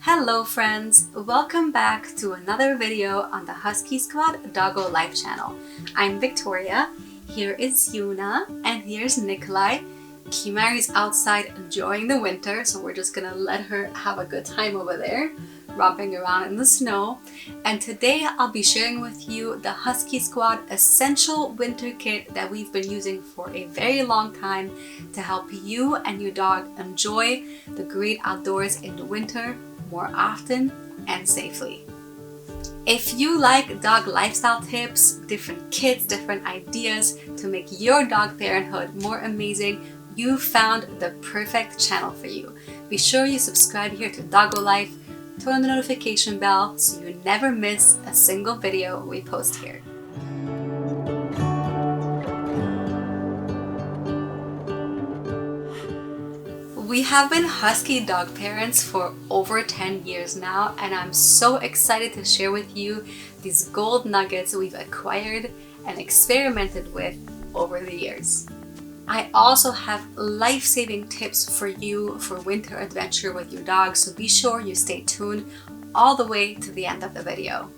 Hello friends, welcome back to another video on the Husky Squad Doggo Life channel. I'm Victoria, here is Yuna, and here's Nikolai. Kimahri's outside enjoying the winter, so we're just gonna let her have a good time over there, romping around in the snow. And today I'll be sharing with you the Husky Squad Essential Winter Kit that we've been using for a very long time to help you and your dog enjoy the great outdoors in the winter more often and safely. If you like dog lifestyle tips, different kits, different ideas to make your dog parenthood more amazing, you found the perfect channel for you. Be sure you subscribe here to Doggo Life, turn on the notification bell so you never miss a single video we post here. We have been Husky dog parents for over 10 years now, and I'm so excited to share with you these gold nuggets we've acquired and experimented with over the years. I also have life-saving tips for you for winter adventure with your dog, so be sure you stay tuned all the way to the end of the video.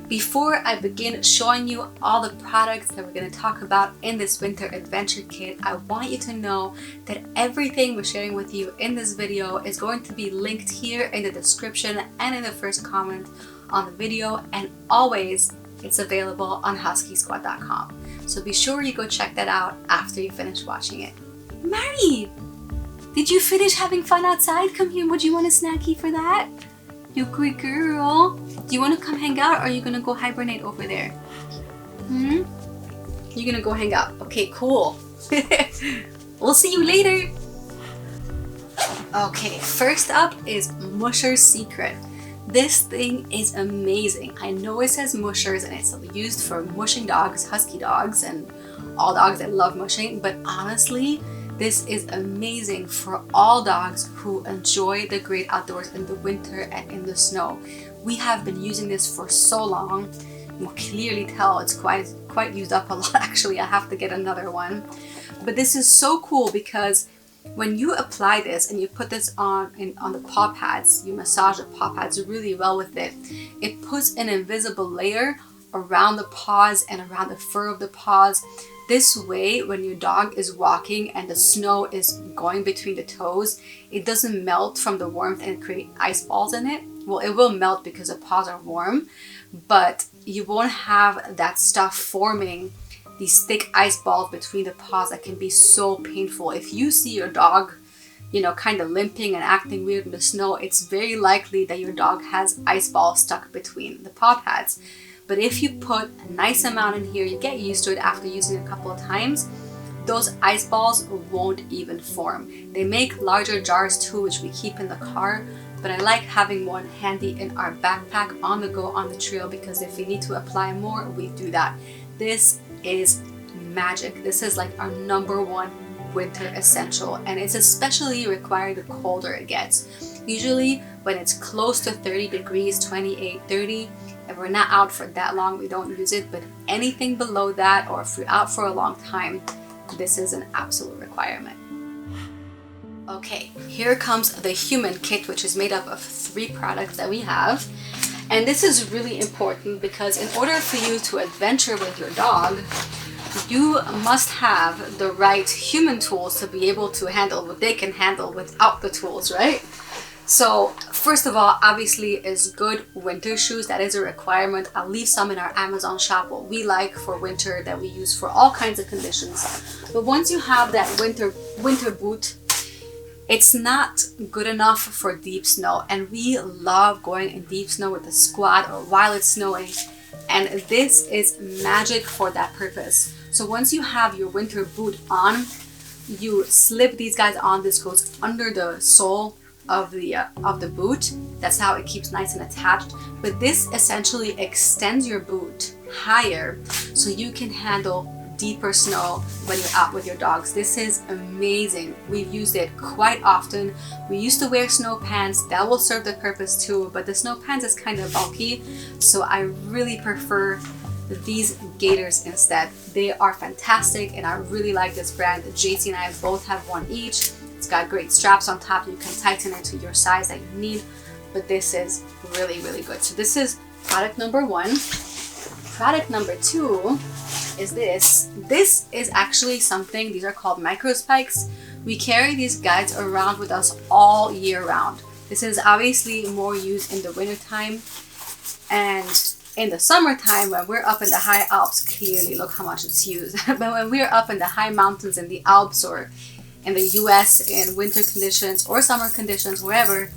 Before I begin showing you all the products that we're going to talk about in this winter adventure kit, I want you to know that everything we're sharing with you in this video is going to be linked here in the description and in the first comment on the video, and always it's available on huskysquad.com. So be sure you go check that out after you finish watching it. Mari! Did you finish having fun outside? Come here, would you want a snacky for that? You good girl. Do you want to come hang out, or are you going to go hibernate over there? You're going to go hang out. Okay, cool. We'll see you later. Okay, first up is Musher's Secret. This thing is amazing. I know it says mushers and it's used for mushing dogs, husky dogs, and all dogs that love mushing, but honestly, this is amazing for all dogs who enjoy the great outdoors in the winter and in the snow. We have been using this for so long. You can clearly tell it's quite used up a lot. Actually, I have to get another one. But this is so cool because when you apply this and you put this on the paw pads, you massage the paw pads really well with it. It puts an invisible layer around the paws and around the fur of the paws. This way, when your dog is walking and the snow is going between the toes, it doesn't melt from the warmth and create ice balls in it. Well, it will melt because the paws are warm, but you won't have that stuff forming these thick ice balls between the paws that can be so painful. If you see your dog, kind of limping and acting weird in the snow, it's very likely that your dog has ice balls stuck between the paw pads. But if you put a nice amount in here, you get used to it after using it a couple of times, those ice balls won't even form. They make larger jars too, which we keep in the car, but I like having one handy in our backpack on the go on the trail, because if we need to apply more, we do that. This is magic. This is like our #1 winter essential, and it's especially required the colder it gets. Usually when it's close to 30 degrees, 28, 30, and we're not out for that long, we don't use it, but anything below that, or if we're out for a long time, this is an absolute requirement. Okay, here comes the human kit, which is made up of 3 products that we have. And this is really important because in order for you to adventure with your dog, you must have the right human tools to be able to handle what they can handle without the tools, right? So first of all, obviously, is good winter shoes. That is a requirement. I'll leave some in our Amazon shop, what we like for winter that we use for all kinds of conditions. But once you have that winter boot, it's not good enough for deep snow, and we love going in deep snow with the squad or while it's snowing, and this is magic for that purpose. So once you have your winter boot on, you slip these guys on. This goes under the sole of the boot. That's how it keeps nice and attached. But this essentially extends your boot higher so you can handle deeper snow when you're out with your dogs. This is amazing. We've used it quite often. We used to wear snow pants. That will serve the purpose too, but the snow pants is kind of bulky, so I really prefer these gaiters instead. They are fantastic, and I really like this brand. JC and I both have one each. It's got great straps on top. You can tighten it to your size that you need. but this is really, really good. So this is product number 1. Product number 2 is this. This is actually something, these are called micro spikes. We carry these guides around with us all year round. This is obviously more used in the wintertime, and in the summertime when we're up in the high Alps, clearly look how much it's used. But when we're up in the high mountains in the Alps or in the US in winter conditions or summer conditions, wherever,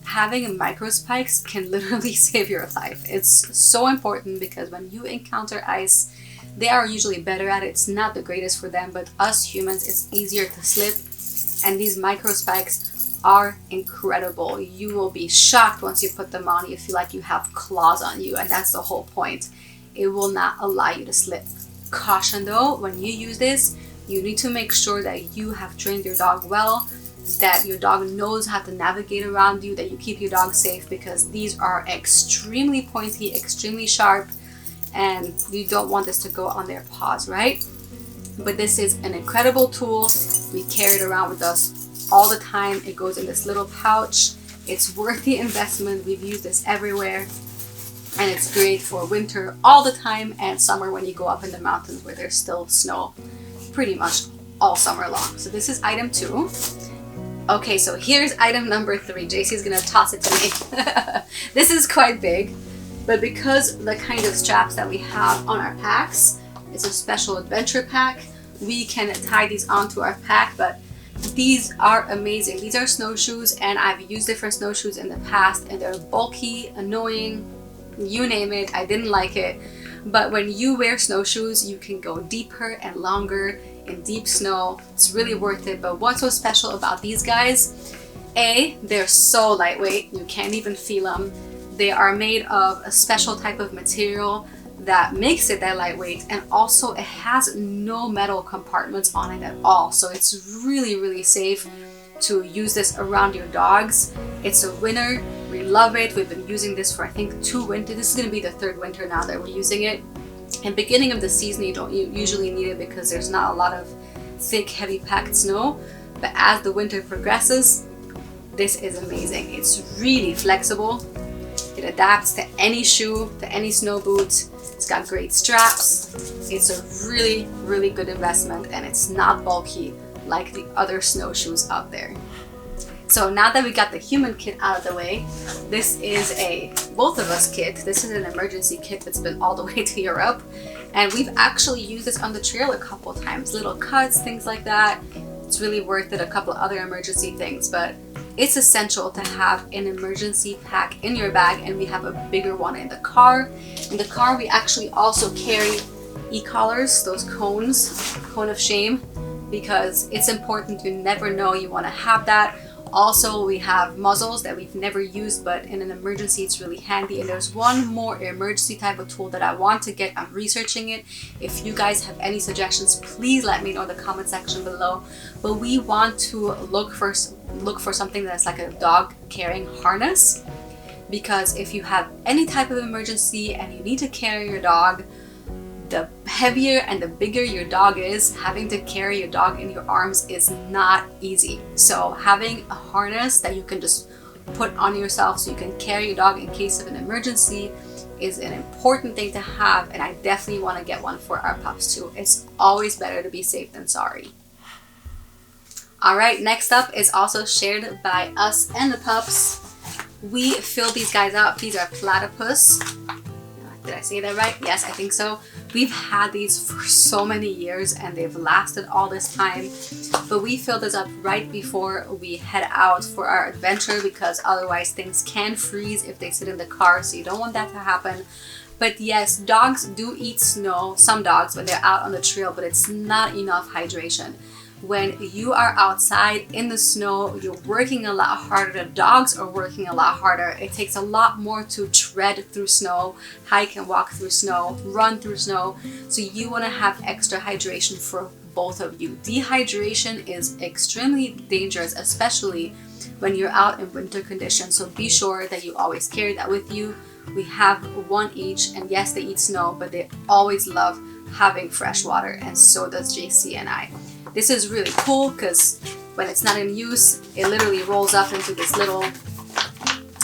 having micro spikes can literally save your life. It's so important because when you encounter ice, they are usually better at it. It's not the greatest for them, but us humans, it's easier to slip. And these micro spikes are incredible. You will be shocked once you put them on. You feel like you have claws on you, and that's the whole point. It will not allow you to slip. Caution though, when you use this, you need to make sure that you have trained your dog well, that your dog knows how to navigate around you, that you keep your dog safe, because these are extremely pointy, extremely sharp, and you don't want this to go on their paws, right? But this is an incredible tool. We carry it around with us all the time. It goes in this little pouch. It's worth the investment. We've used this everywhere, and it's great for winter all the time and summer when you go up in the mountains where there's still snow pretty much all summer long. So this is item 2. Okay, so here's item number 3. JC's gonna toss it to me. This is quite big, but because the kind of straps that we have on our packs, it's a special adventure pack, we can tie these onto our pack, but these are amazing. These are snowshoes, and I've used different snowshoes in the past, and they're bulky, annoying, you name it. I didn't like it. But when you wear snowshoes, you can go deeper and longer in deep snow. It's really worth it. But what's so special about these guys? A, they're so lightweight, you can't even feel them. They are made of a special type of material that makes it that lightweight, and also it has no metal compartments on it at all. So it's really, really safe to use this around your dogs. It's a winner. We love it. We've been using this for I think 2 winters. This is going to be the 3rd winter now that we're using it. And beginning of the season, you don't usually need it because there's not a lot of thick, heavy packed snow. But as the winter progresses, this is amazing. It's really flexible. It adapts to any shoe, to any snow boot. It's got great straps. It's a really, really good investment, and it's not bulky like the other snowshoes out there. So now that we got the human kit out of the way, this is a both of us kit. This is an emergency kit that's been all the way to Europe, and we've actually used this on the trail a couple times. Little cuts, things like that. It's really worth it. A couple of other emergency things, but it's essential to have an emergency pack in your bag, and we have a bigger one in the car. In the car, we actually also carry e-collars, those cones, cone of shame, because it's important. You never know, you want to have that. Also, we have muzzles that we've never used, but in an emergency it's really handy. And there's one more emergency type of tool that I want to get. I'm researching it. If you guys have any suggestions, please let me know in the comment section below. But we want to look for something that's like a dog carrying harness, because if you have any type of emergency and you need to carry your dog, the heavier and the bigger your dog is, having to carry your dog in your arms is not easy. So having a harness that you can just put on yourself so you can carry your dog in case of an emergency is an important thing to have, and I definitely want to get one for our pups too. It's always better to be safe than sorry. Alright, next up is also shared by us and the pups. We filled these guys up. These are platypus. Did I say that right? Yes, I think so. We've had these for so many years and they've lasted all this time. But we filled this up right before we head out for our adventure, because otherwise things can freeze if they sit in the car. So you don't want that to happen. But yes, dogs do eat snow, some dogs, when they're out on the trail, but it's not enough hydration. When you are outside in the snow, you're working a lot harder. The dogs are working a lot harder. It takes a lot more to tread through snow, hike and walk through snow, run through snow. So you want to have extra hydration for both of you. Dehydration is extremely dangerous, especially when you're out in winter conditions. So be sure that you always carry that with you. We have one each, and yes, they eat snow, but they always love having fresh water, and so does JC and I. This is really cool because when it's not in use, it literally rolls up into this little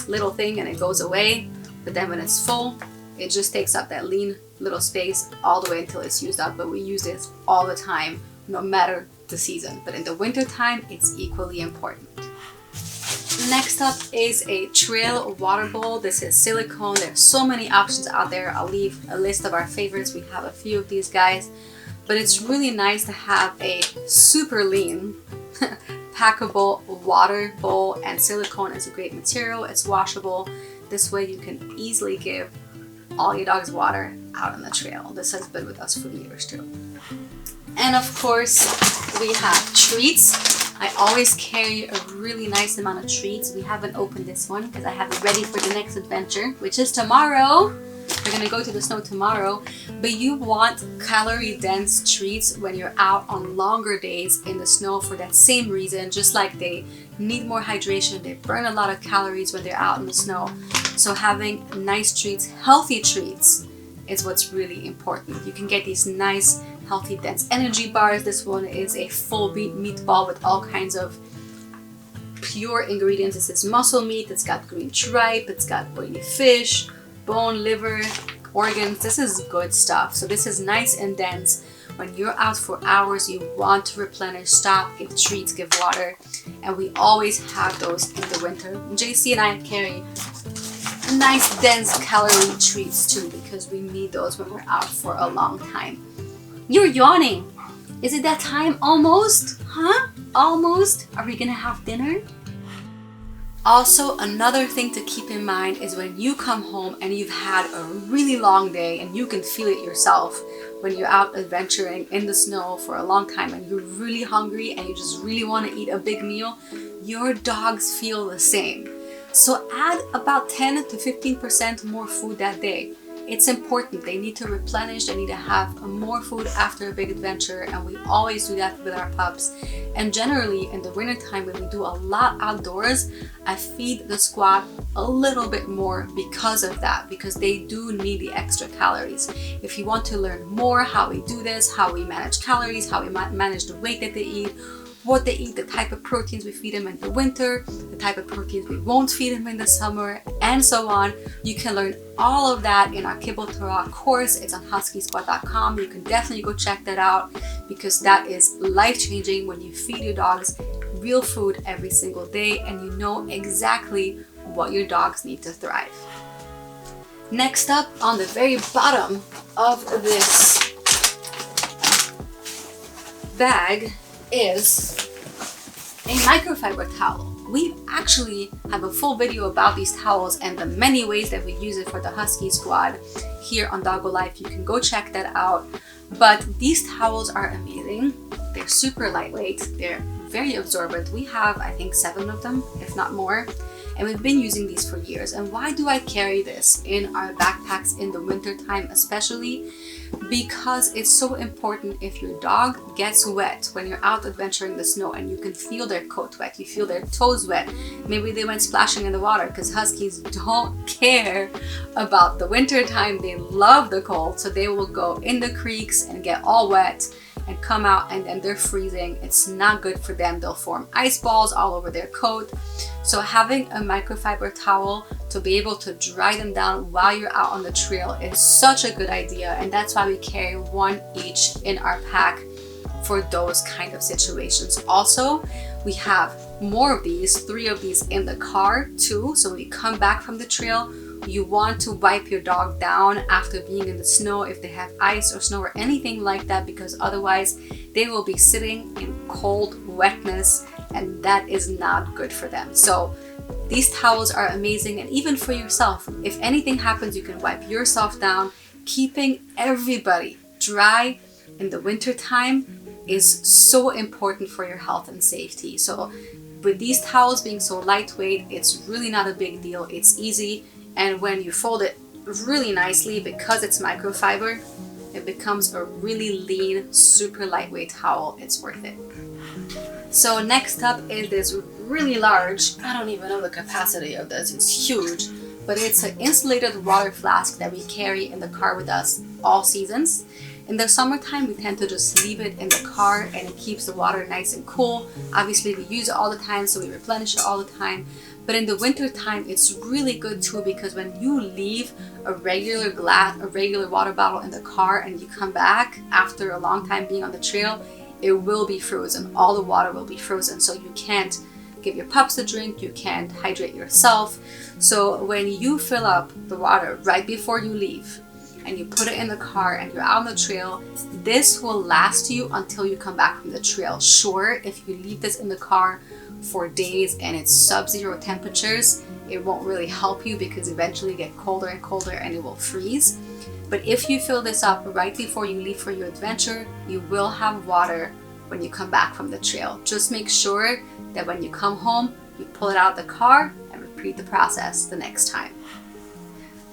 this little thing and it goes away, but then when it's full, it just takes up that lean little space all the way until it's used up. But we use this all the time, no matter the season. But in the winter time, it's equally important. Next up is a trail water bowl. This is silicone. There's so many options out there. I'll leave a list of our favorites. We have a few of these guys, but it's really nice to have a super lean packable water bowl, and silicone is a great material. It's washable. This way you can easily give all your dogs water out on the trail. This has been with us for years too. And of course, we have treats. I always carry a really nice amount of treats. We haven't opened this one because I have it ready for the next adventure, which is tomorrow. We're gonna go to the snow tomorrow, but you want calorie-dense treats when you're out on longer days in the snow for that same reason. Just like they need more hydration, they burn a lot of calories when they're out in the snow. So having nice treats, healthy treats, is what's really important. You can get these nice, healthy, dense energy bars. This one is a full meatball with all kinds of pure ingredients. This is muscle meat, it's got green tripe, it's got oily fish, bone, liver, organs. This is good stuff. So this is nice and dense. When you're out for hours, you want to replenish, stop, give treats, give water, and we always have those in the winter. JC and I carry nice dense calorie treats too, because we need those when we're out for a long time. You're yawning. Is it that time almost? Huh? Almost? Are we gonna have dinner? Also, another thing to keep in mind is when you come home and you've had a really long day, and you can feel it yourself when you're out adventuring in the snow for a long time and you're really hungry and you just really want to eat a big meal, your dogs feel the same. So add about 10 to 15% more food that day. It's important. They need to replenish, they need to have more food after a big adventure, and we always do that with our pups. And generally in the wintertime, when we do a lot outdoors, I feed the squad a little bit more because of that, because they do need the extra calories. If you want to learn more how we do this, how we manage calories, how we manage the weight that they eat, what they eat, the type of proteins we feed them in the winter, the type of proteins we won't feed them in the summer, and so on. You can learn all of that in our Kibble to Raw course. It's on huskysquad.com. You can definitely go check that out, because that is life-changing when you feed your dogs real food every single day and you know exactly what your dogs need to thrive. Next up, on the very bottom of this bag is a microfiber towel. We actually have a full video about these towels and the many ways that we use it for the Husky Squad here on Doggo Life. You can go check that out. But these towels are amazing. They're super lightweight. They're very absorbent. We have, I think, 7 of them, if not more. And we've been using these for years. And why do I carry this in our backpacks in the winter time especially? Because it's so important. If your dog gets wet when you're out adventuring in the snow and you can feel their coat wet, you feel their toes wet, maybe they went splashing in the water, because Huskies don't care about the winter time. They love the cold, so they will go in the creeks and get all wet and come out, and then they're freezing. It's not good for them. They'll form ice balls all over their coat. So having a microfiber towel to be able to dry them down while you're out on the trail is such a good idea, and that's why we carry 1 each in our pack for those kind of situations. Also, we have more of these, 3 of these in the car too. So when you come back from the trail, you want to wipe your dog down after being in the snow if they have ice or snow or anything like that, because otherwise they will be sitting in cold wetness, and that is not good for them. So these towels are amazing, and even for yourself, if anything happens, you can wipe yourself down. Keeping everybody dry in the winter time is so important for your health and safety. So with these towels being so lightweight, it's really not a big deal. It's easy, and when you fold it really nicely, because it's microfiber, it becomes a really lean, super lightweight towel. It's worth it. So next up is this really large, I don't even know the capacity of this, it's huge, but it's an insulated water flask that we carry in the car with us all seasons. In the summertime, we tend to just leave it in the car, and it keeps the water nice and cool. Obviously, we use it all the time, so we replenish it all the time. But in the winter time, it's really good too, because when you leave a regular water bottle in the car and you come back after a long time being on the trail, it will be frozen. All the water will be frozen. So you can't give your pups a drink, you can't hydrate yourself. So when you fill up the water right before you leave and you put it in the car and you're out on the trail, this will last you until you come back from the trail. Sure, if you leave this in the car for days and it's sub-zero temperatures, it won't really help you because eventually it get colder and colder and it will freeze. But if you fill this up right before you leave for your adventure, you will have water when you come back from the trail. Just make sure that when you come home, you pull it out of the car and repeat the process the next time.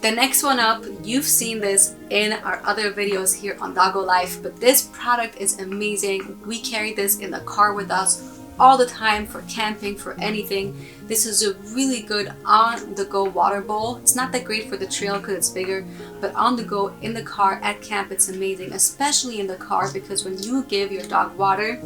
The next one up, you've seen this in our other videos here on Doggo Life, but this product is amazing. We carry this in the car with us all the time for camping, for anything. This is a really good on-the-go water bowl. It's not that great for the trail because it's bigger, but on the go in the car at camp, it's amazing, especially in the car, because when you give your dog water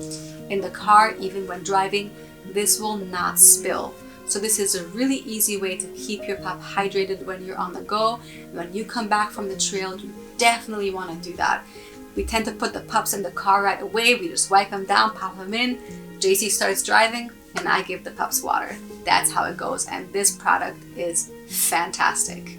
in the car, even when driving, this will not spill. So this is a really easy way to keep your pup hydrated when you're on the go. And when you come back from the trail, you definitely want to do that. We tend to put the pups in the car right away. We just wipe them down, pop them in. JC starts driving and I give the pups water. That's how it goes. And this product is fantastic.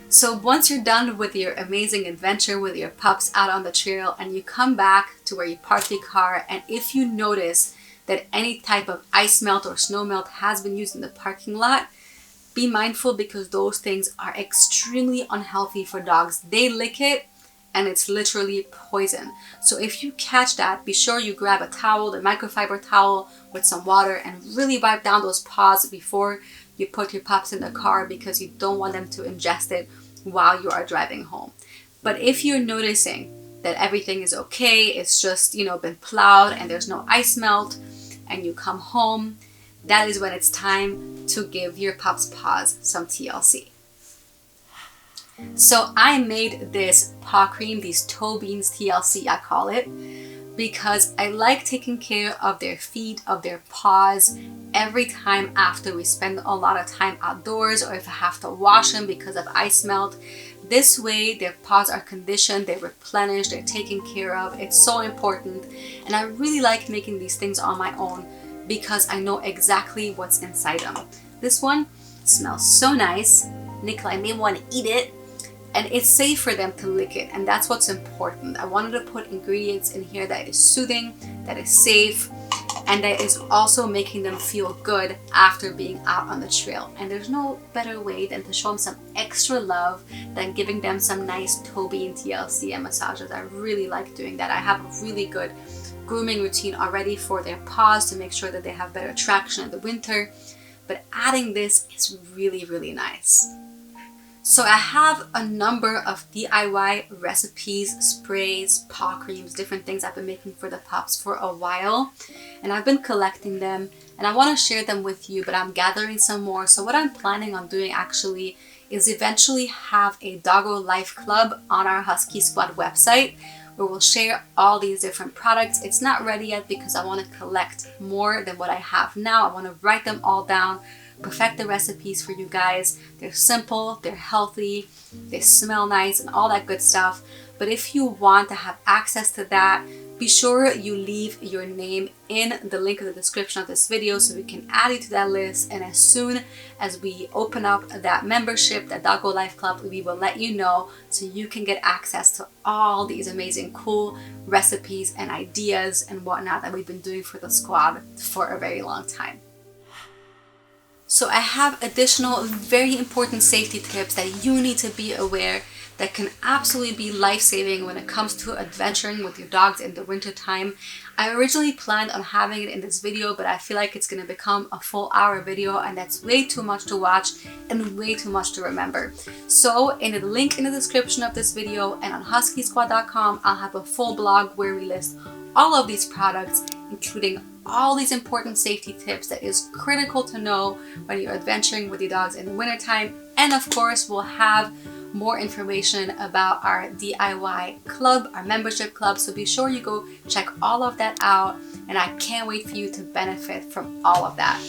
So once you're done with your amazing adventure with your pups out on the trail and you come back to where you parked your car, and if you notice that any type of ice melt or snow melt has been used in the parking lot, be mindful, because those things are extremely unhealthy for dogs. They lick it and it's literally poison. So if you catch that, be sure you grab a towel, the microfiber towel with some water, and really wipe down those paws before you put your pups in the car, because you don't want them to ingest it while you are driving home. But if you're noticing that everything is okay, it's just, been plowed and there's no ice melt, and you come home, that is when it's time to give your pups' paws some TLC. So I made this paw cream, these toe beans TLC I call it, because I like taking care of their feet, of their paws every time after we spend a lot of time outdoors, or if I have to wash them because of ice melt. This way their paws are conditioned, they're replenished, they're taken care of. It's so important. And I really like making these things on my own because I know exactly what's inside them. This one smells so nice. Nikolai may want to eat it. And it's safe for them to lick it, and that's what's important. I wanted to put ingredients in here that is soothing, that is safe, and that is also making them feel good after being out on the trail. And there's no better way than to show them some extra love than giving them some nice toe bean TLC and massages. I really like doing that. I have a really good grooming routine already for their paws to make sure that they have better traction in the winter. But adding this is really, really nice. So I have a number of DIY recipes, sprays, paw creams, different things I've been making for the pups for a while. And I've been collecting them and I want to share them with you, but I'm gathering some more. So what I'm planning on doing actually is eventually have a Doggo Life Club on our Husky Squad website, where we'll share all these different products. It's not ready yet because I want to collect more than what I have now. I want to write them all down, perfect the recipes for you guys. They're simple, they're healthy, they smell nice and all that good stuff. But if you want to have access to that, be sure you leave your name in the link in the description of this video so we can add you to that list. And as soon as we open up that membership, that Doggo Life Club, we will let you know so you can get access to all these amazing cool recipes and ideas and whatnot that we've been doing for the squad for a very long time. So I have additional very important safety tips that you need to be aware that can absolutely be life-saving when it comes to adventuring with your dogs in the winter time. I originally planned on having it in this video, but I feel like it's going to become a full hour video, and that's way too much to watch and way too much to remember. So in the link in the description of this video and on huskysquad.com, I'll have a full blog where we list all of these products, including all these important safety tips that is critical to know when you're adventuring with your dogs in the wintertime. And of course, we'll have more information about our DIY club, our membership club. So be sure you go check all of that out. And I can't wait for you to benefit from all of that.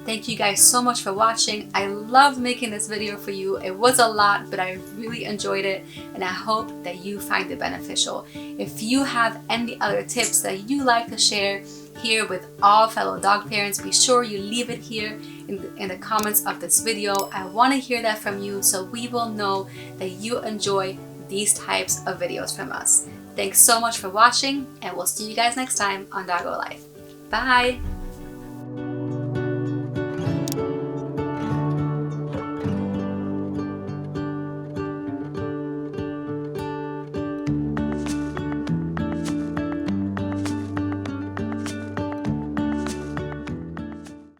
Thank you guys so much for watching. I loved making this video for you. It was a lot, but I really enjoyed it, and I hope that you find it beneficial. If you have any other tips that you like to share here with all fellow dog parents, be sure you leave it here in the comments of this video. I want to hear that from you so we will know that you enjoy these types of videos from us. Thanks so much for watching, and we'll see you guys next time on Doggo Life. Bye!